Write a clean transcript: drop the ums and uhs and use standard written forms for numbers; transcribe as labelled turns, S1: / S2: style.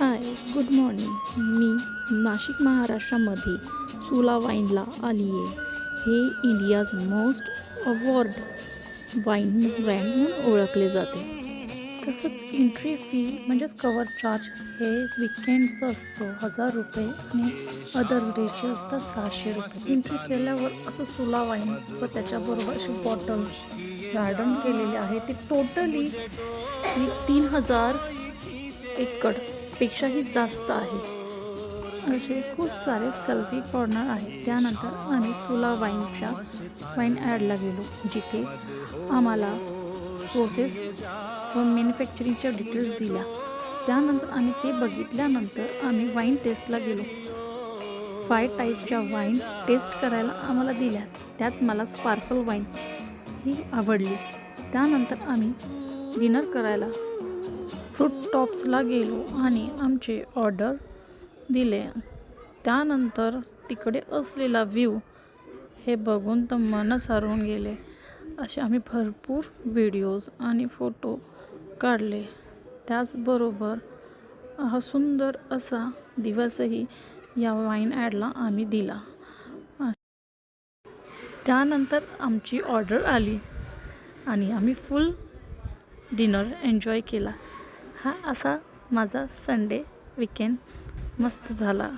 S1: हाय, good morning. मी नाशिक महाराष्ट्रामध्ये सुला वाईनला आली आहे. हे India's most award wine brand म्हणून ओळखले जाते. तसंच एंट्री फी म्हणजेच कवर चार्ज हे विकेंडचं असतं 1000 रुपये आणि अदर्स डेचे असतात 600 रुपये. एंट्री केल्यावर असं सुला वाईन्स व त्याच्याबरोबर असे बॉटल्स गार्डन केलेले आहे. ते टोटली 3000 एकरपेक्षाही जास्त आहे. असे खूप सारे सेल्फी कॉर्नर आहेत. त्यानंतर आम्ही सुला वाईनच्या वाईन ॲडला गेलो, जिथे आम्हाला प्रोसेस व मॅन्युफॅक्चरिंगच्या डिटेल्स दिल्या. त्यानंतर आम्ही ते बघितल्यानंतर आम्ही वाईन टेस्टला गेलो. 5 टाईप्सच्या वाईन टेस्ट करायला आम्हाला दिल्या. त्यात मला स्पार्कल वाईन ही आवडली. त्यानंतर आम्ही डिनर करायला फ्रूट टॉप्सला गेलो आणि आमचे ऑर्डर दिले. त्यानंतर तिकडे असलेला व्ह्यू हे बघून तर मनच हरवून गेले. असे आम्ही भरपूर व्हिडिओज आणि फोटो काढले. त्याचबरोबर हा सुंदर असा दिवसही या वाईन ॲडला आम्ही दिला. त्यानंतर आमची ऑर्डर आली आणि आम्ही फुल डिनर एन्जॉय केला. हा असा माझा संडे विकेंड मस्त झाला.